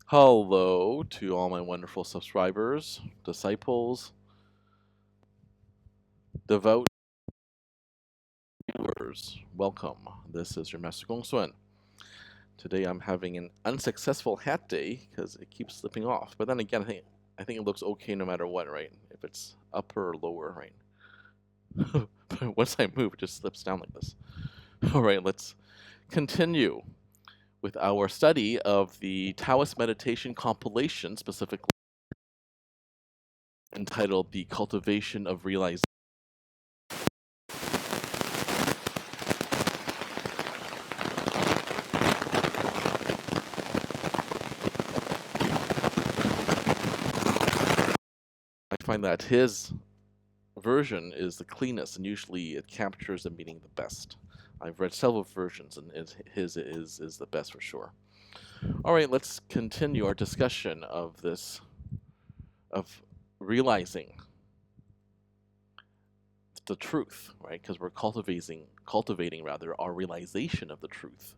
Hello to all my wonderful subscribers, disciples, devout viewers. Welcome. This is your Master GongSun. Today I'm having an unsuccessful hat day because it keeps slipping off. But then again, I think it looks okay no matter what, right? If it's upper or lower, right? But once I move, it just slips down like this. All right, let's continue with our study of the Taoist meditation compilation, specifically entitled The Cultivation of Realization. I find that his version is the cleanest, and usually it captures the meaning the best. I've read several versions, and his is the best for sure. All right, let's continue our discussion of this, of realizing the truth, right? Because we're cultivating rather our realization of the truth.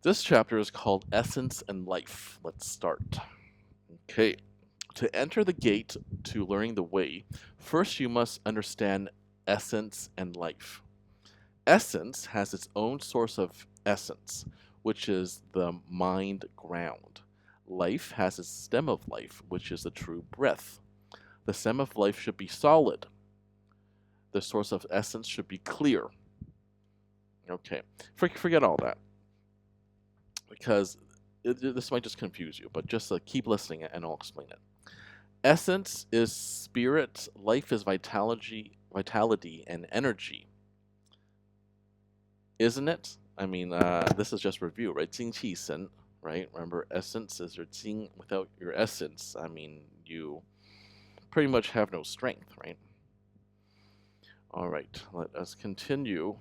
This chapter is called Essence and Life. Let's start. Okay. To enter the gate to learning the way, first you must understand essence and life. Essence has its own source of essence, which is the mind ground. Life has its stem of life, which is the true breath. The stem of life should be solid. The source of essence should be clear. Okay, forget all that, because this might just confuse you, but just keep listening and I'll explain it. Essence is spirit, life is vitality and energy. Isn't it? I mean, this is just review, right? 精气神, right? Remember, essence is your 精. Without your essence, I mean, you pretty much have no strength, right? All right, let us continue.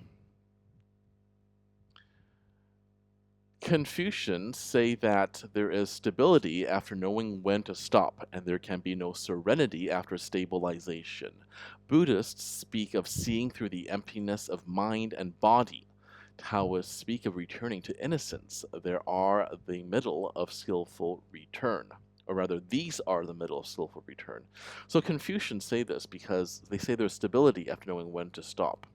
Confucians say that there is stability after knowing when to stop, and there can be no serenity after stabilization. Buddhists speak of seeing through the emptiness of mind and body. Taoists speak of returning to innocence. There are the middle of skillful return. Or rather, these are the middle of skillful return. So Confucians say this because they say there's stability after knowing when to stop,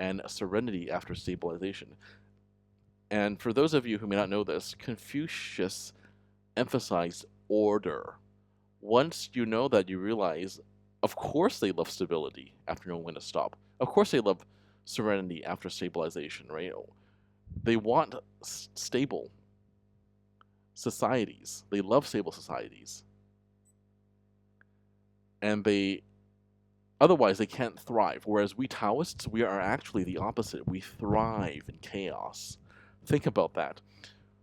and serenity after stabilization. And for those of you who may not know this, Confucius emphasized order. Once you know that, you realize, of course they love stability after knowing when to stop. Of course they love serenity after stabilization, right? They want stable societies. They love stable societies. And otherwise they can't thrive. Whereas we Taoists, we are actually the opposite. We thrive in chaos. Think about that.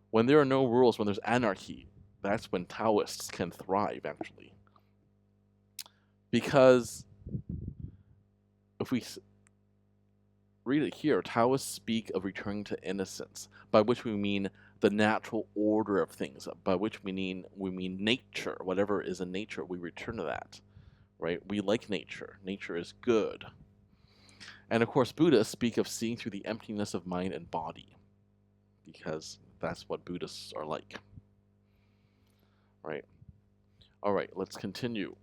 When there are no rules, when there's anarchy, that's when Taoists can thrive, actually. Because if we read it here, Taoists speak of returning to innocence, by which we mean the natural order of things, by which we mean nature. Whatever is in nature, we return to that, right? We like nature. Nature is good. And of course, Buddhists speak of seeing through the emptiness of mind and body, because that's what Buddhists are like. Right. All right, let's continue.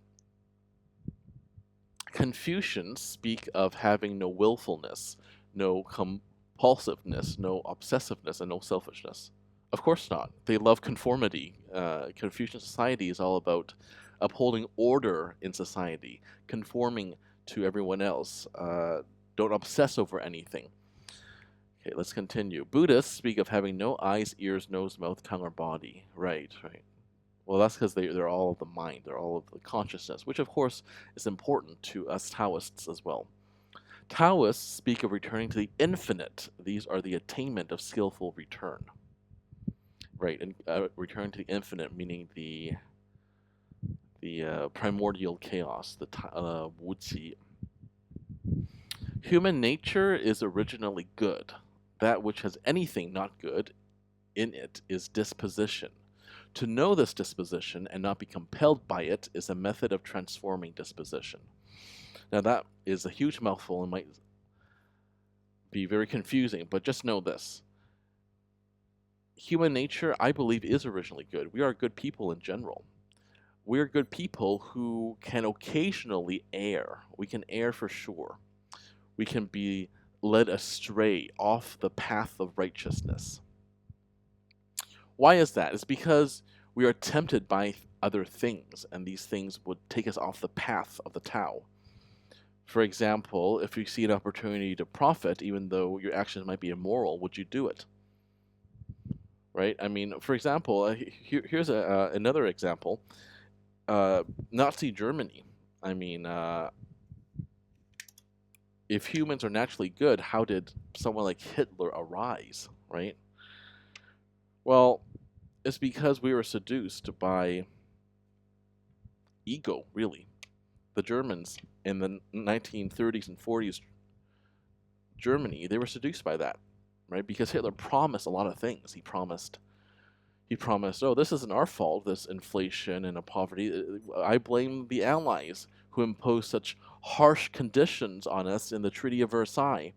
Confucians speak of having no willfulness, no compulsiveness, no obsessiveness, and no selfishness. Of course not. They love conformity. Confucian society is all about upholding order in society, conforming to everyone else. Don't obsess over anything. Okay, let's continue. Buddhists speak of having no eyes, ears, nose, mouth, tongue, or body. Right, right. Well, that's because they're all of the mind. They're all of the consciousness, which of course is important to us Taoists as well. Taoists speak of returning to the infinite. These are the attainment of skillful return. Right, and returning to the infinite, meaning the primordial chaos, the Wu Qi. Human nature is originally good. That which has anything not good in it is disposition. To know this disposition and not be compelled by it is a method of transforming disposition. Now that is a huge mouthful and might be very confusing, but just know this. human nature, I believe, is originally good. We are good people in general. We're good people who can occasionally err. We can err for sure. We can be led astray off the path of righteousness. Why is that? It's because we are tempted by other things, and these things would take us off the path of the Tao. For example, if you see an opportunity to profit, even though your actions might be immoral, would you do it? Right? I mean, for example, here's another example. Nazi Germany. I mean, if humans are naturally good, how did someone like Hitler arise, right? Well, it's because we were seduced by ego, really. The Germans in the 1930s and 40s Germany, they were seduced by that, right? Because Hitler promised a lot of things. He promised, oh, this isn't our fault, this inflation and poverty. I blame the Allies who imposed such harsh conditions on us in the Treaty of Versailles,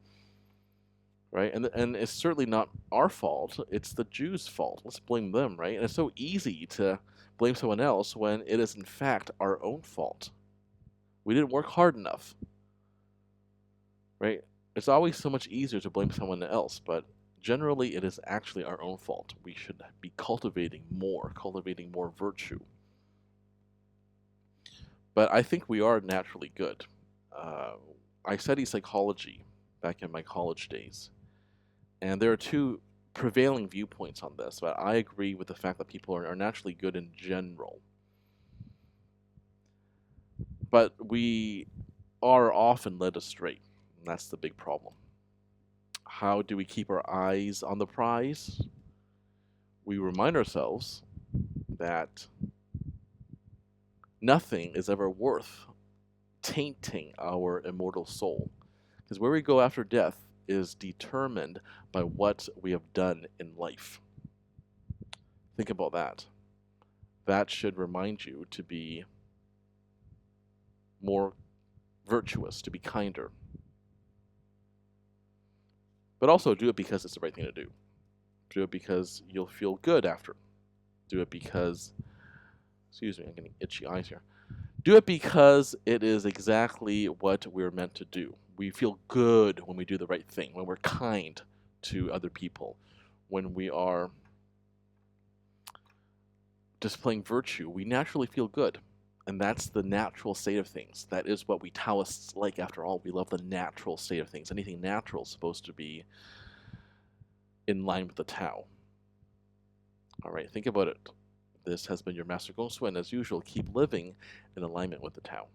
right? And it's certainly not our fault. It's the Jews' fault. Let's blame them, right? And it's so easy to blame someone else when it is in fact our own fault. We didn't work hard enough, right? It's always so much easier to blame someone else, but generally it is actually our own fault. We should be cultivating more virtue. But I think we are naturally good. I studied psychology back in my college days, and there are two prevailing viewpoints on this, but I agree with the fact that people are naturally good in general. But we are often led astray, and that's the big problem. How do we keep our eyes on the prize? We remind ourselves that nothing is ever worth tainting our immortal soul. Because where we go after death is determined by what we have done in life. Think about that. That should remind you to be more virtuous, to be kinder. But also do it because it's the right thing to do. Do it because you'll feel good after. Do it because, excuse me, I'm getting itchy eyes here. Do it because it is exactly what we're meant to do. We feel good when we do the right thing, when we're kind to other people, when we are displaying virtue, we naturally feel good. And that's the natural state of things. That is what we Taoists like, after all. We love the natural state of things. Anything natural is supposed to be in line with the Tao. All right, think about it. This has been your Master GongSun. As usual, keep living in alignment with the Tao.